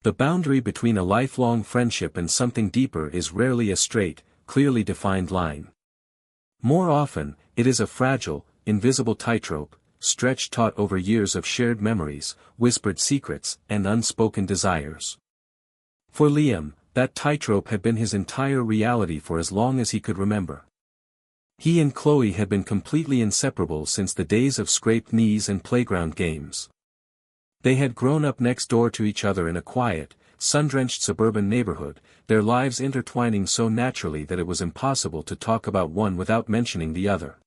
The boundary between a lifelong friendship and something deeper is rarely a straight, clearly defined line. More often, it is a fragile, invisible tightrope, stretched taut over years of shared memories, whispered secrets, and unspoken desires. For Liam, that tightrope had been his entire reality for as long as he could remember. He and Chloe had been completely inseparable since the days of scraped knees and playground games. They had grown up next door to each other in a quiet, sun-drenched suburban neighborhood, their lives intertwining so naturally that it was impossible to talk about one without mentioning the other.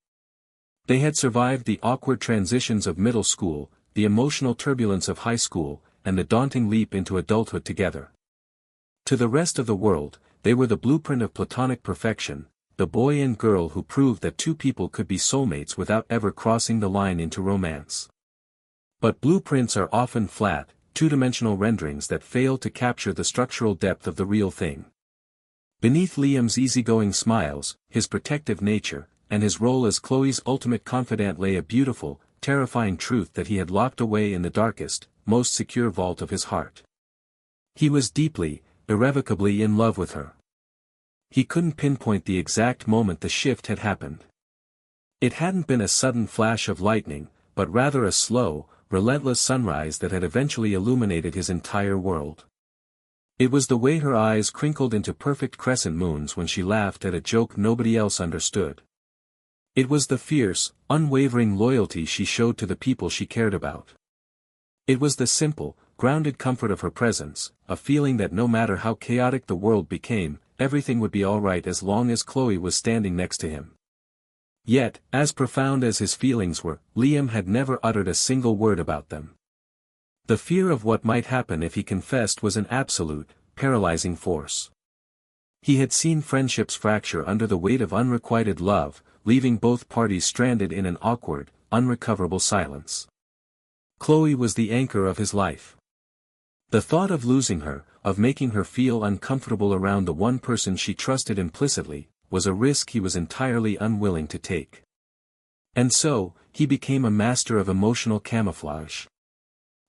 They had survived the awkward transitions of middle school, the emotional turbulence of high school, and the daunting leap into adulthood together. To the rest of the world, they were the blueprint of platonic perfection, the boy and girl who proved that two people could be soulmates without ever crossing the line into romance. But blueprints are often flat, two-dimensional renderings that fail to capture the structural depth of the real thing. Beneath Liam's easygoing smiles, his protective nature, and his role as Chloe's ultimate confidant lay a beautiful, terrifying truth that he had locked away in the darkest, most secure vault of his heart. He was deeply, irrevocably in love with her. He couldn't pinpoint the exact moment the shift had happened. It hadn't been a sudden flash of lightning, but rather a slow, relentless sunrise that had eventually illuminated his entire world. It was the way her eyes crinkled into perfect crescent moons when she laughed at a joke nobody else understood. It was the fierce, unwavering loyalty she showed to the people she cared about. It was the simple, grounded comfort of her presence, a feeling that no matter how chaotic the world became, everything would be all right as long as Chloe was standing next to him. Yet, as profound as his feelings were, Liam had never uttered a single word about them. The fear of what might happen if he confessed was an absolute, paralyzing force. He had seen friendships fracture under the weight of unrequited love, leaving both parties stranded in an awkward, unrecoverable silence. Chloe was the anchor of his life. The thought of losing her, of making her feel uncomfortable around the one person she trusted implicitly, was a risk he was entirely unwilling to take. And so, he became a master of emotional camouflage.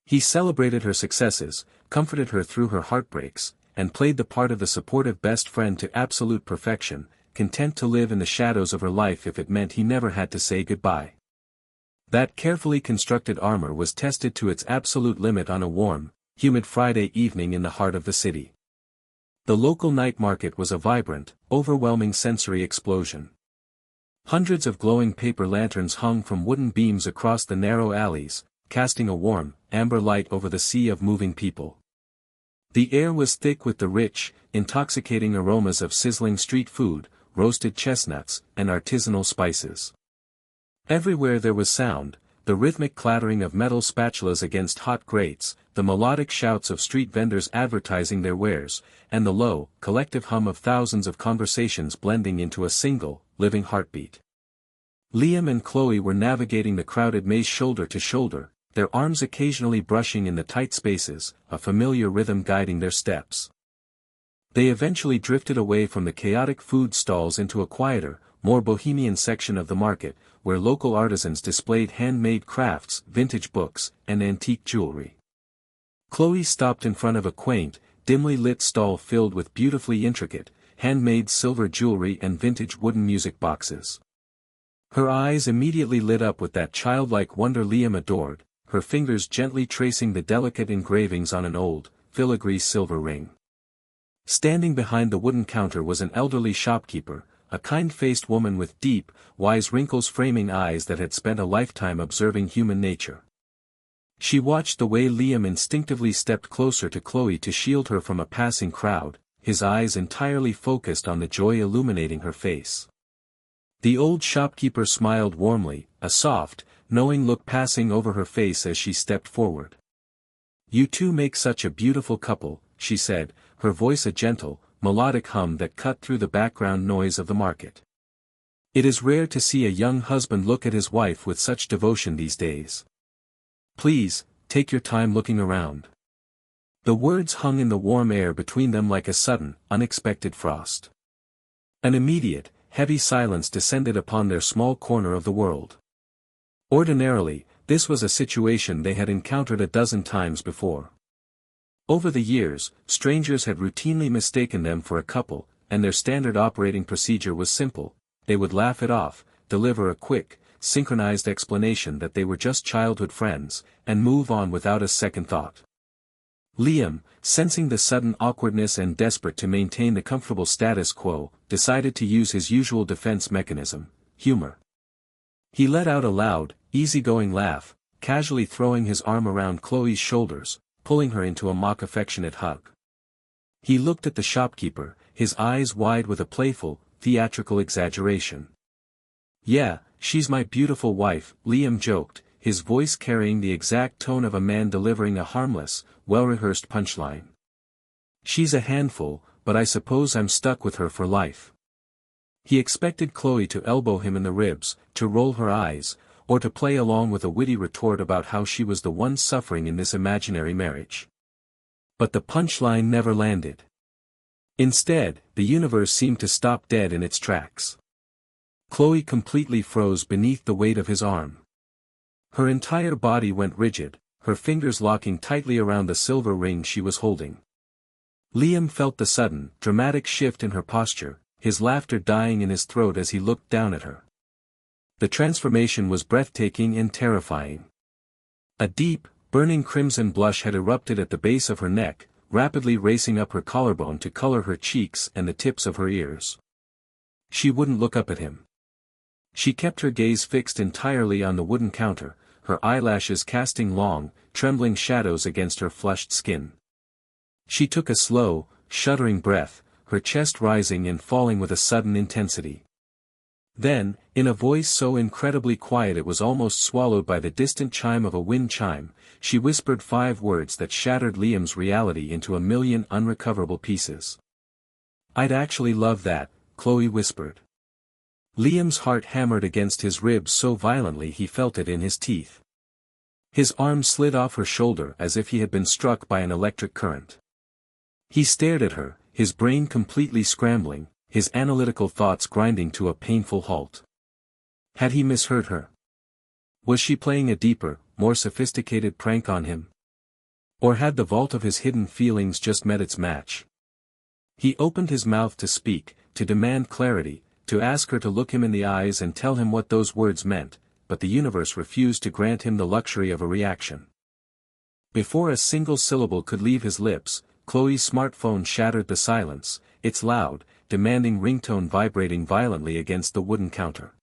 He celebrated her successes, comforted her through her heartbreaks, and played the part of the supportive best friend to absolute perfection, content to live in the shadows of her life if it meant he never had to say goodbye. That carefully constructed armor was tested to its absolute limit on a warm, humid Friday evening in the heart of the city. The local night market was a vibrant, overwhelming sensory explosion. Hundreds of glowing paper lanterns hung from wooden beams across the narrow alleys, casting a warm, amber light over the sea of moving people. The air was thick with the rich, intoxicating aromas of sizzling street food, roasted chestnuts, and artisanal spices. Everywhere there was sound, the rhythmic clattering of metal spatulas against hot grates, the melodic shouts of street vendors advertising their wares, and the low, collective hum of thousands of conversations blending into a single, living heartbeat. Liam and Chloe were navigating the crowded maze shoulder to shoulder, their arms occasionally brushing in the tight spaces, a familiar rhythm guiding their steps. They eventually drifted away from the chaotic food stalls into a quieter, more bohemian section of the market, where local artisans displayed handmade crafts, vintage books, and antique jewelry. Chloe stopped in front of a quaint, dimly lit stall filled with beautifully intricate, handmade silver jewelry and vintage wooden music boxes. Her eyes immediately lit up with that childlike wonder Liam adored, her fingers gently tracing the delicate engravings on an old, filigree silver ring. Standing behind the wooden counter was an elderly shopkeeper, a kind-faced woman with deep, wise wrinkles framing eyes that had spent a lifetime observing human nature. She watched the way Liam instinctively stepped closer to Chloe to shield her from a passing crowd, his eyes entirely focused on the joy illuminating her face. The old shopkeeper smiled warmly, a soft, knowing look passing over her face as she stepped forward. "You two make such a beautiful couple," she said, her voice a gentle, melodic hum that cut through the background noise of the market. "It is rare to see a young husband look at his wife with such devotion these days. Please, take your time looking around." The words hung in the warm air between them like a sudden, unexpected frost. An immediate, heavy silence descended upon their small corner of the world. Ordinarily, this was a situation they had encountered a dozen times before. Over the years, strangers had routinely mistaken them for a couple, and their standard operating procedure was simple: they would laugh it off, deliver a quick, synchronized explanation that they were just childhood friends, and move on without a second thought. Liam, sensing the sudden awkwardness and desperate to maintain the comfortable status quo, decided to use his usual defense mechanism: humor. He let out a loud, easygoing laugh, casually throwing his arm around Chloe's shoulders, pulling her into a mock affectionate hug. He looked at the shopkeeper, his eyes wide with a playful, theatrical exaggeration. "Yeah, she's my beautiful wife," Liam joked, his voice carrying the exact tone of a man delivering a harmless, well-rehearsed punchline. "She's a handful, but I suppose I'm stuck with her for life." He expected Chloe to elbow him in the ribs, to roll her eyes, or to play along with a witty retort about how she was the one suffering in this imaginary marriage. But the punchline never landed. Instead, the universe seemed to stop dead in its tracks. Chloe completely froze beneath the weight of his arm. Her entire body went rigid, her fingers locking tightly around the silver ring she was holding. Liam felt the sudden, dramatic shift in her posture, his laughter dying in his throat as he looked down at her. The transformation was breathtaking and terrifying. A deep, burning crimson blush had erupted at the base of her neck, rapidly racing up her collarbone to color her cheeks and the tips of her ears. She wouldn't look up at him. She kept her gaze fixed entirely on the wooden counter, her eyelashes casting long, trembling shadows against her flushed skin. She took a slow, shuddering breath, her chest rising and falling with a sudden intensity. Then, in a voice so incredibly quiet it was almost swallowed by the distant chime of a wind chime, she whispered 5 words that shattered Liam's reality into a million unrecoverable pieces. "I'd actually love that," Chloe whispered. Liam's heart hammered against his ribs so violently he felt it in his teeth. His arm slid off her shoulder as if he had been struck by an electric current. He stared at her, his brain completely scrambling, his analytical thoughts grinding to a painful halt. Had he misheard her? Was she playing a deeper, more sophisticated prank on him? Or had the vault of his hidden feelings just met its match? He opened his mouth to speak, to demand clarity, to ask her to look him in the eyes and tell him what those words meant, but the universe refused to grant him the luxury of a reaction. Before a single syllable could leave his lips, Chloe's smartphone shattered the silence, its loud, demanding ringtone vibrating violently against the wooden counter.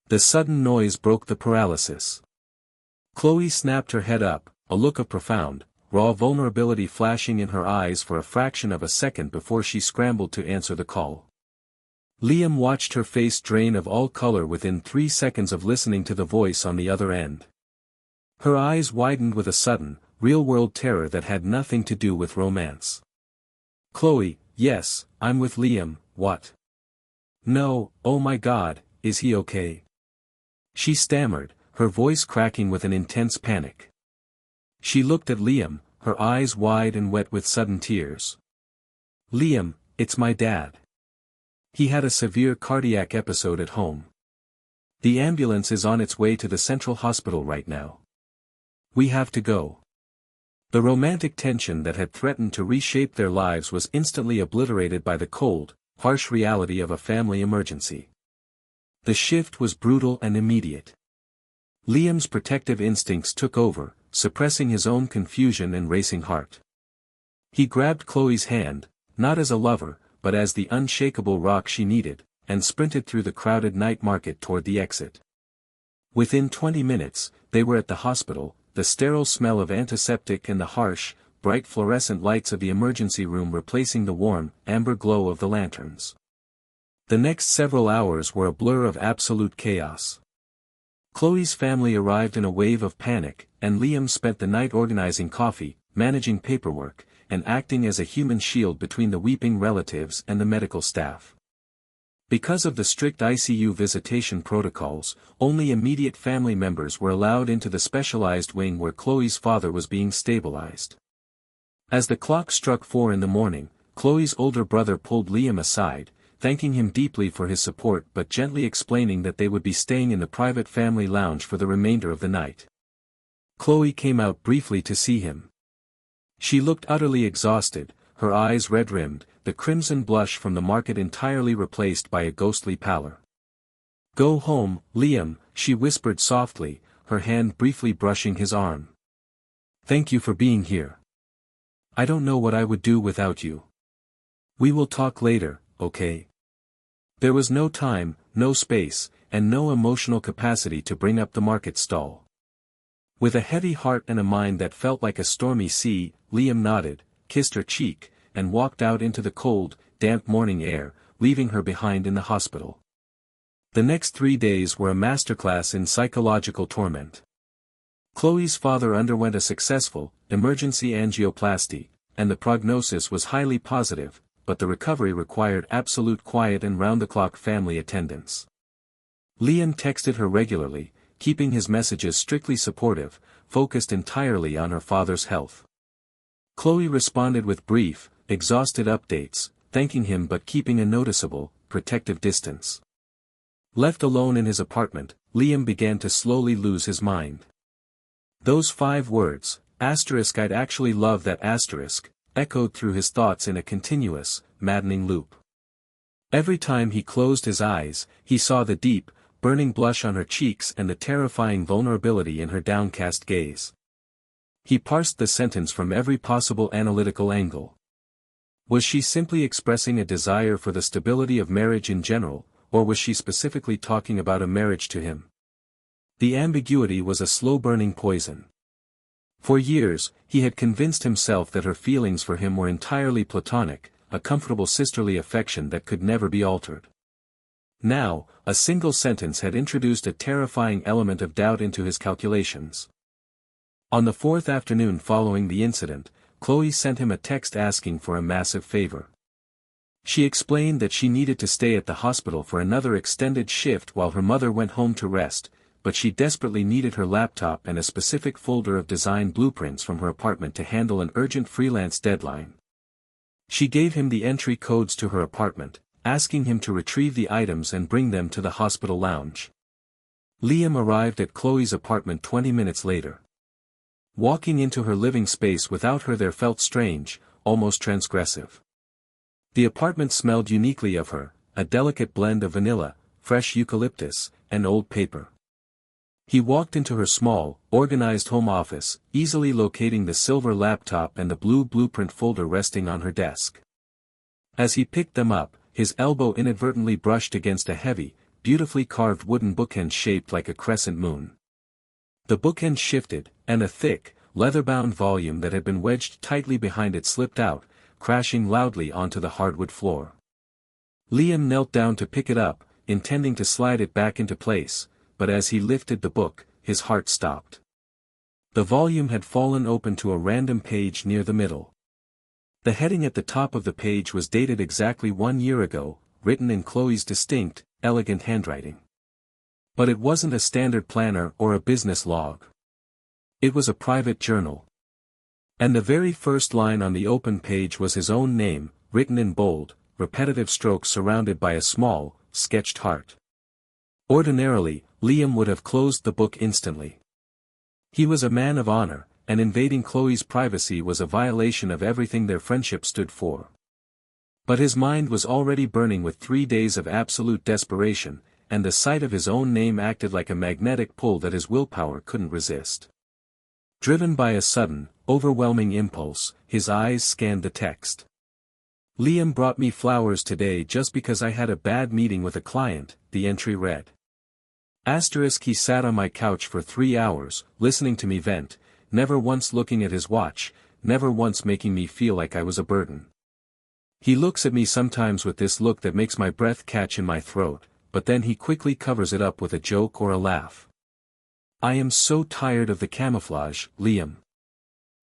The sudden noise broke the paralysis. Chloe snapped her head up, a look of profound, raw vulnerability flashing in her eyes for a fraction of a second before she scrambled to answer the call. Liam watched her face drain of all color within 3 seconds of listening to the voice on the other end. Her eyes widened with a sudden, real-world terror that had nothing to do with romance. "Chloe, yes, I'm with Liam, what?" "No, oh my God, is he okay?" She stammered, her voice cracking with an intense panic. She looked at Liam, her eyes wide and wet with sudden tears. "Liam, it's my dad. He had a severe cardiac episode at home. The ambulance is on its way to the central hospital right now. We have to go." The romantic tension that had threatened to reshape their lives was instantly obliterated by the cold, harsh reality of a family emergency. The shift was brutal and immediate. Liam's protective instincts took over, suppressing his own confusion and racing heart. He grabbed Chloe's hand, not as a lover, but as the unshakable rock she needed, and sprinted through the crowded night market toward the exit. Within 20 minutes, they were at the hospital, the sterile smell of antiseptic and the harsh, bright fluorescent lights of the emergency room replacing the warm, amber glow of the lanterns. The next several hours were a blur of absolute chaos. Chloe's family arrived in a wave of panic, and Liam spent the night organizing coffee, managing paperwork, and acting as a human shield between the weeping relatives and the medical staff. Because of the strict ICU visitation protocols, only immediate family members were allowed into the specialized wing where Chloe's father was being stabilized. As the clock struck 4 in the morning, Chloe's older brother pulled Liam aside, thanking him deeply for his support but gently explaining that they would be staying in the private family lounge for the remainder of the night. Chloe came out briefly to see him. She looked utterly exhausted, her eyes red-rimmed, the crimson blush from the market entirely replaced by a ghostly pallor. "Go home, Liam," she whispered softly, her hand briefly brushing his arm. "Thank you for being here. I don't know what I would do without you. We will talk later, okay?" There was no time, no space, and no emotional capacity to bring up the market stall. With a heavy heart and a mind that felt like a stormy sea, Liam nodded, kissed her cheek, and walked out into the cold, damp morning air, leaving her behind in the hospital. The next 3 days were a masterclass in psychological torment. Chloe's father underwent a successful, emergency angioplasty, and the prognosis was highly positive, but the recovery required absolute quiet and round-the-clock family attendance. Liam texted her regularly, keeping his messages strictly supportive, focused entirely on her father's health. Chloe responded with brief, exhausted updates, thanking him but keeping a noticeable, protective distance. Left alone in his apartment, Liam began to slowly lose his mind. Those 5 words, "I'd actually love that asterisk," echoed through his thoughts in a continuous, maddening loop. Every time he closed his eyes, he saw the deep, burning blush on her cheeks and the terrifying vulnerability in her downcast gaze. He parsed the sentence from every possible analytical angle. Was she simply expressing a desire for the stability of marriage in general, or was she specifically talking about a marriage to him? The ambiguity was a slow-burning poison. For years, he had convinced himself that her feelings for him were entirely platonic, a comfortable sisterly affection that could never be altered. Now, a single sentence had introduced a terrifying element of doubt into his calculations. On the 4th afternoon following the incident, Chloe sent him a text asking for a massive favor. She explained that she needed to stay at the hospital for another extended shift while her mother went home to rest, but she desperately needed her laptop and a specific folder of design blueprints from her apartment to handle an urgent freelance deadline. She gave him the entry codes to her apartment, asking him to retrieve the items and bring them to the hospital lounge. Liam arrived at Chloe's apartment 20 minutes later. Walking into her living space without her there felt strange, almost transgressive. The apartment smelled uniquely of her, a delicate blend of vanilla, fresh eucalyptus, and old paper. He walked into her small, organized home office, easily locating the silver laptop and the blue blueprint folder resting on her desk. As he picked them up, his elbow inadvertently brushed against a heavy, beautifully carved wooden bookend shaped like a crescent moon. The bookend shifted, and a thick, leather-bound volume that had been wedged tightly behind it slipped out, crashing loudly onto the hardwood floor. Liam knelt down to pick it up, intending to slide it back into place, but as he lifted the book, his heart stopped. The volume had fallen open to a random page near the middle. The heading at the top of the page was dated exactly 1 year ago, written in Chloe's distinct, elegant handwriting. But it wasn't a standard planner or a business log. It was a private journal. And the very first line on the open page was his own name, written in bold, repetitive strokes surrounded by a small, sketched heart. Ordinarily, Liam would have closed the book instantly. He was a man of honor, and invading Chloe's privacy was a violation of everything their friendship stood for. But his mind was already burning with 3 days of absolute desperation, and the sight of his own name acted like a magnetic pull that his willpower couldn't resist. Driven by a sudden, overwhelming impulse, his eyes scanned the text. "Liam brought me flowers today just because I had a bad meeting with a client," the entry read. He sat on my couch for 3 hours, listening to me vent, never once looking at his watch, never once making me feel like I was a burden. He looks at me sometimes with this look that makes my breath catch in my throat, but then he quickly covers it up with a joke or a laugh. I am so tired of the camouflage, Liam.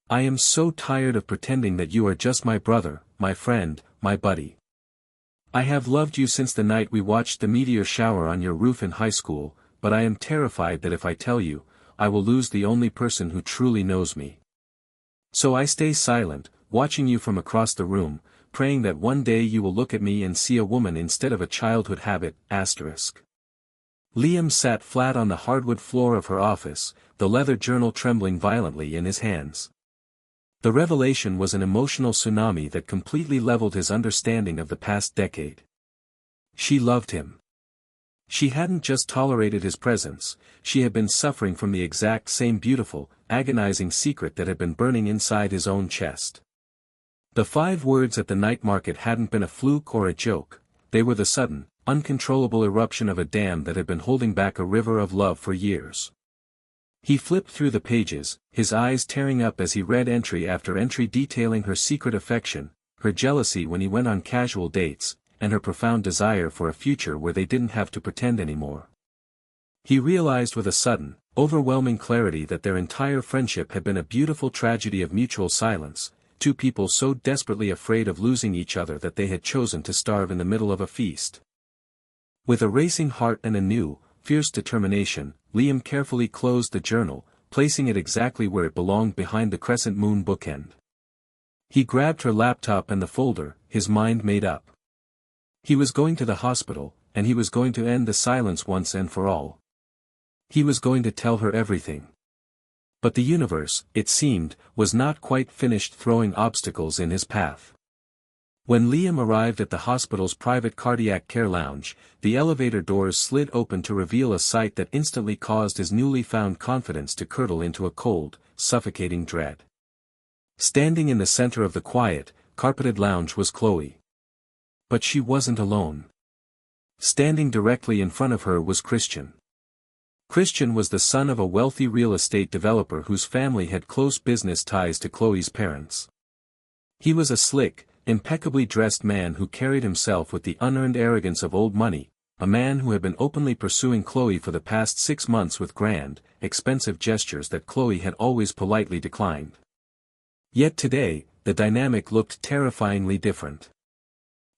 I am so tired of pretending that you are just my brother, my friend, my buddy. I have loved you since the night we watched the meteor shower on your roof in high school, but I am terrified that if I tell you, I will lose the only person who truly knows me. So I stay silent, watching you from across the room, praying that one day you will look at me and see a woman instead of a childhood habit, *. Liam sat flat on the hardwood floor of her office, the leather journal trembling violently in his hands. The revelation was an emotional tsunami that completely leveled his understanding of the past decade. She loved him. She hadn't just tolerated his presence, she had been suffering from the exact same beautiful, agonizing secret that had been burning inside his own chest. The 5 words at the night market hadn't been a fluke or a joke, they were the sudden, uncontrollable eruption of a dam that had been holding back a river of love for years. He flipped through the pages, his eyes tearing up as he read entry after entry detailing her secret affection, her jealousy when he went on casual dates, and her profound desire for a future where they didn't have to pretend anymore. He realized with a sudden, overwhelming clarity that their entire friendship had been a beautiful tragedy of mutual silence, 2 people so desperately afraid of losing each other that they had chosen to starve in the middle of a feast. With a racing heart and a new, fierce determination, Liam carefully closed the journal, placing it exactly where it belonged behind the crescent moon bookend. He grabbed her laptop and the folder, his mind made up. He was going to the hospital, and he was going to end the silence once and for all. He was going to tell her everything. But the universe, it seemed, was not quite finished throwing obstacles in his path. When Liam arrived at the hospital's private cardiac care lounge, the elevator doors slid open to reveal a sight that instantly caused his newly found confidence to curdle into a cold, suffocating dread. Standing in the center of the quiet, carpeted lounge was Chloe. But she wasn't alone. Standing directly in front of her was Christian. Christian was the son of a wealthy real estate developer whose family had close business ties to Chloe's parents. He was a slick, impeccably dressed man who carried himself with the unearned arrogance of old money, a man who had been openly pursuing Chloe for the past 6 months with grand, expensive gestures that Chloe had always politely declined. Yet today, the dynamic looked terrifyingly different.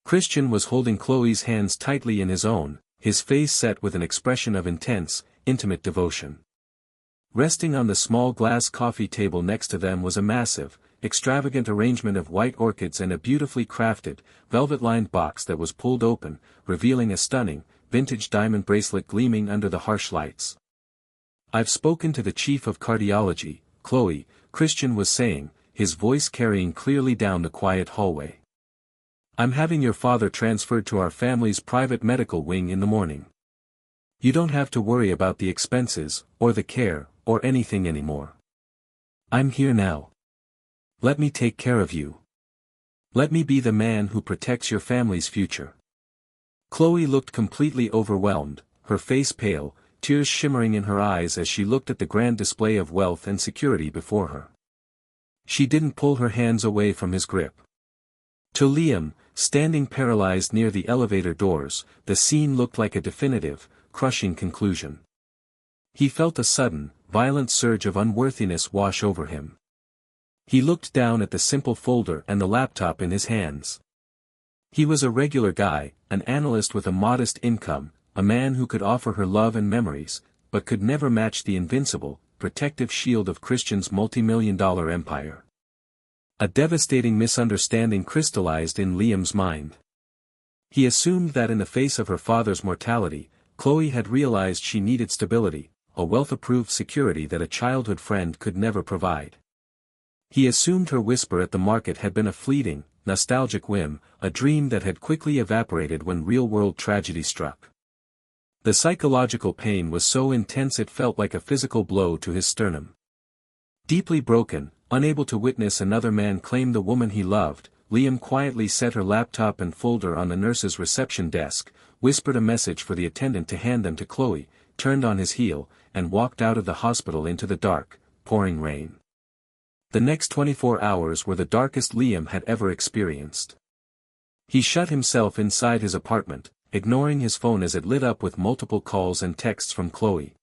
Christian was holding Chloe's hands tightly in his own, his face set with an expression of intense, intimate devotion. Resting on the small glass coffee table next to them was a massive, extravagant arrangement of white orchids and a beautifully crafted, velvet-lined box that was pulled open, revealing a stunning, vintage diamond bracelet gleaming under the harsh lights. "I've spoken to the chief of cardiology, Chloe," Christian was saying, his voice carrying clearly down the quiet hallway. "I'm having your father transferred to our family's private medical wing in the morning. You don't have to worry about the expenses, or the care, or anything anymore. I'm here now. Let me take care of you. Let me be the man who protects your family's future." Chloe looked completely overwhelmed, her face pale, tears shimmering in her eyes as she looked at the grand display of wealth and security before her. She didn't pull her hands away from his grip. To Liam, standing paralyzed near the elevator doors, the scene looked like a definitive, crushing conclusion. He felt a sudden, violent surge of unworthiness wash over him. He looked down at the simple folder and the laptop in his hands. He was a regular guy, an analyst with a modest income, a man who could offer her love and memories, but could never match the invincible, protective shield of Christian's multi-million-dollar empire. A devastating misunderstanding crystallized in Liam's mind. He assumed that in the face of her father's mortality, Chloe had realized she needed stability, a wealth-approved security that a childhood friend could never provide. He assumed her whisper at the market had been a fleeting, nostalgic whim, a dream that had quickly evaporated when real-world tragedy struck. The psychological pain was so intense it felt like a physical blow to his sternum. Deeply broken, unable to witness another man claim the woman he loved, Liam quietly set her laptop and folder on the nurse's reception desk, whispered a message for the attendant to hand them to Chloe, turned on his heel, and walked out of the hospital into the dark, pouring rain. The next 24 hours were the darkest Liam had ever experienced. He shut himself inside his apartment, ignoring his phone as it lit up with multiple calls and texts from Chloe.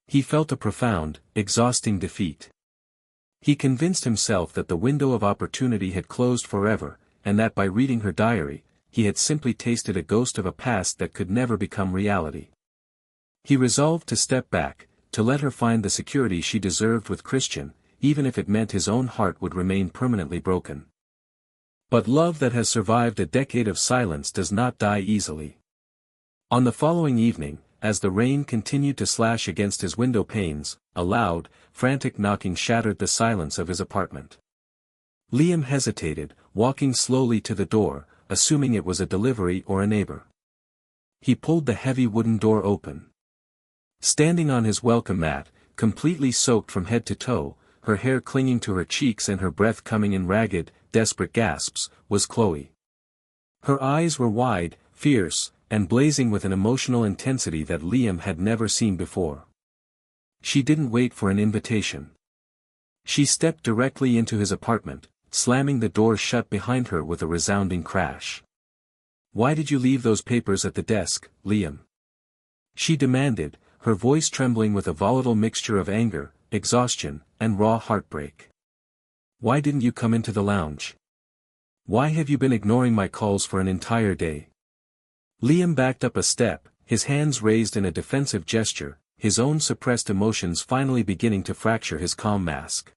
He felt a profound, exhausting defeat. He convinced himself that the window of opportunity had closed forever, and that by reading her diary, he had simply tasted a ghost of a past that could never become reality. He resolved to step back, to let her find the security she deserved with Christian, even if it meant his own heart would remain permanently broken. But love that has survived a decade of silence does not die easily. On the following evening, as the rain continued to slash against his window panes, a loud, frantic knocking shattered the silence of his apartment. Liam hesitated, walking slowly to the door, assuming it was a delivery or a neighbor. He pulled the heavy wooden door open. Standing on his welcome mat, completely soaked from head to toe, her hair clinging to her cheeks and her breath coming in ragged, desperate gasps, was Chloe. Her eyes were wide, fierce, and blazing with an emotional intensity that Liam had never seen before. She didn't wait for an invitation. She stepped directly into his apartment, slamming the door shut behind her with a resounding crash. "Why did you leave those papers at the desk, Liam?" she demanded, her voice trembling with a volatile mixture of anger, exhaustion, and raw heartbreak. "Why didn't you come into the lounge? Why have you been ignoring my calls for an entire day?" Liam backed up a step, his hands raised in a defensive gesture, his own suppressed emotions finally beginning to fracture his calm mask.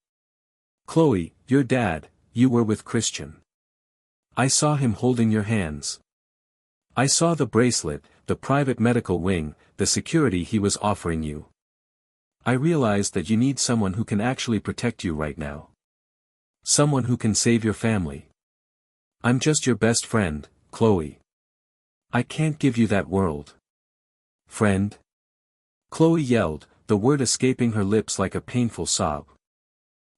"Chloe, your dad, you were with Christian. I saw him holding your hands. I saw the bracelet, the private medical wing, the security he was offering you. I realized that you need someone who can actually protect you right now. Someone who can save your family. I'm just your best friend, Chloe. I can't give you that world. Friend?" Chloe yelled, the word escaping her lips like a painful sob.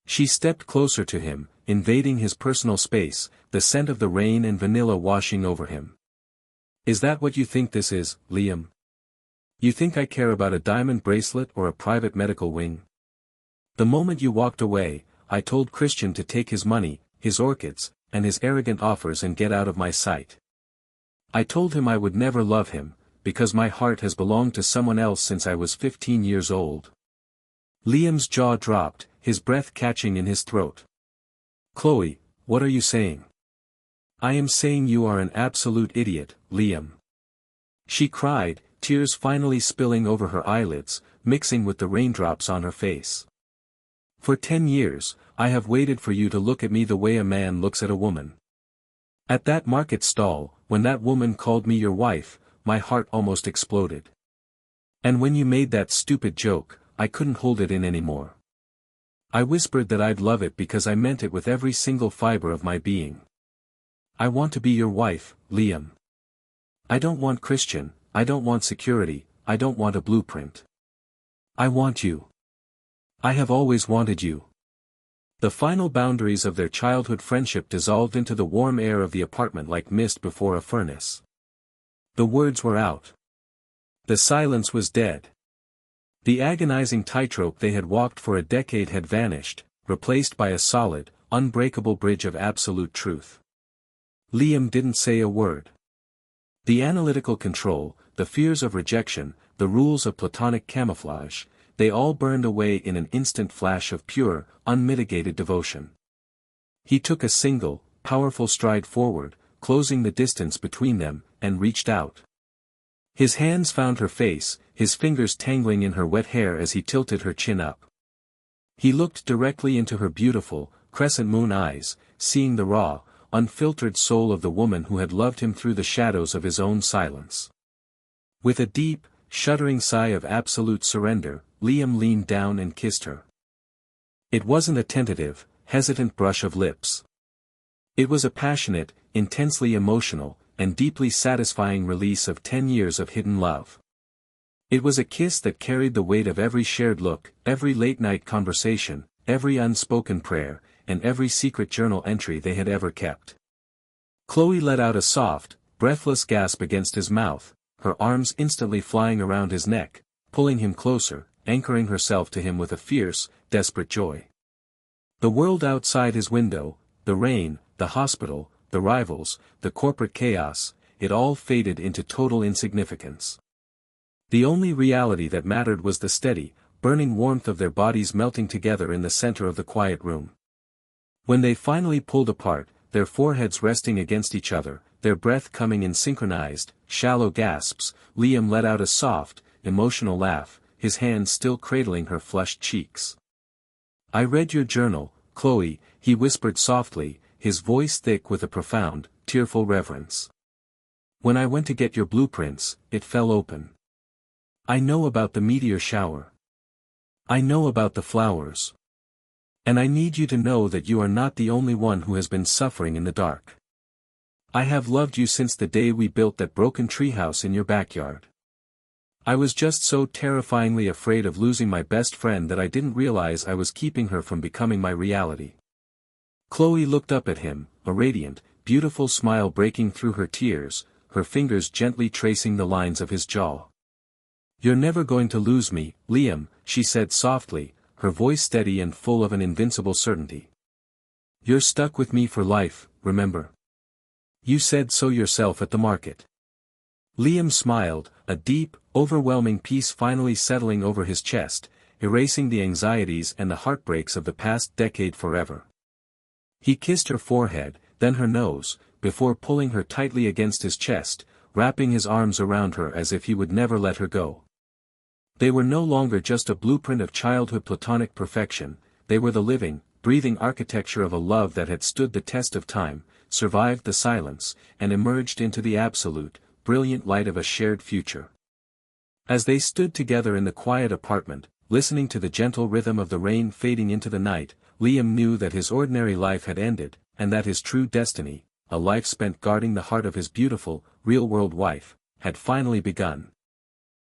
She stepped closer to him, invading his personal space, the scent of the rain and vanilla washing over him. "Is that what you think this is, Liam? You think I care about a diamond bracelet or a private medical wing? The moment you walked away, I told Christian to take his money, his orchids, and his arrogant offers and get out of my sight. I told him I would never love him, because my heart has belonged to someone else since I was 15 years old." Liam's jaw dropped, his breath catching in his throat. "Chloe, what are you saying?" "I am saying you are an absolute idiot, Liam," she cried, tears finally spilling over her eyelids, mixing with the raindrops on her face. "For 10 years, I have waited for you to look at me the way a man looks at a woman. At that market stall, when that woman called me your wife, my heart almost exploded. And when you made that stupid joke, I couldn't hold it in anymore. I whispered that I'd love it because I meant it with every single fiber of my being. I want to be your wife, Liam. I don't want Christian, I don't want security, I don't want a blueprint. I want you. I have always wanted you." The final boundaries of their childhood friendship dissolved into the warm air of the apartment like mist before a furnace. The words were out. The silence was dead. The agonizing tightrope they had walked for a decade had vanished, replaced by a solid, unbreakable bridge of absolute truth. Liam didn't say a word. The analytical control, the fears of rejection, the rules of platonic camouflage, they all burned away in an instant flash of pure, unmitigated devotion. He took a single, powerful stride forward, closing the distance between them, and reached out. His hands found her face, his fingers tangling in her wet hair as he tilted her chin up. He looked directly into her beautiful, crescent moon eyes, seeing the raw, unfiltered soul of the woman who had loved him through the shadows of his own silence. With a deep, shuddering sigh of absolute surrender, Liam leaned down and kissed her. It wasn't a tentative, hesitant brush of lips. It was a passionate, intensely emotional, and deeply satisfying release of 10 years of hidden love. It was a kiss that carried the weight of every shared look, every late-night conversation, every unspoken prayer, and every secret journal entry they had ever kept. Chloe let out a soft, breathless gasp against his mouth, her arms instantly flying around his neck, pulling him closer, anchoring herself to him with a fierce, desperate joy. The world outside his window, the rain, the hospital, the rivals, the corporate chaos, it all faded into total insignificance. The only reality that mattered was the steady, burning warmth of their bodies melting together in the center of the quiet room. When they finally pulled apart, their foreheads resting against each other, their breath coming in synchronized, shallow gasps, Liam let out a soft, emotional laugh, his hands still cradling her flushed cheeks. "I read your journal, Chloe," he whispered softly, his voice thick with a profound, tearful reverence. "When I went to get your blueprints, it fell open. I know about the meteor shower. I know about the flowers. And I need you to know that you are not the only one who has been suffering in the dark. I have loved you since the day we built that broken treehouse in your backyard. I was just so terrifyingly afraid of losing my best friend that I didn't realize I was keeping her from becoming my reality. Chloe looked up at him, a radiant, beautiful smile breaking through her tears, her fingers gently tracing the lines of his jaw. You're never going to lose me, Liam, she said softly, her voice steady and full of an invincible certainty. You're stuck with me for life, remember? You said so yourself at the market. Liam smiled, a deep, overwhelming peace finally settling over his chest, erasing the anxieties and the heartbreaks of the past decade forever. He kissed her forehead, then her nose, before pulling her tightly against his chest, wrapping his arms around her as if he would never let her go. They were no longer just a blueprint of childhood platonic perfection, they were the living, breathing architecture of a love that had stood the test of time, survived the silence, and emerged into the absolute, brilliant light of a shared future. As they stood together in the quiet apartment, listening to the gentle rhythm of the rain fading into the night, Liam knew that his ordinary life had ended, and that his true destiny, a life spent guarding the heart of his beautiful, real-world wife, had finally begun.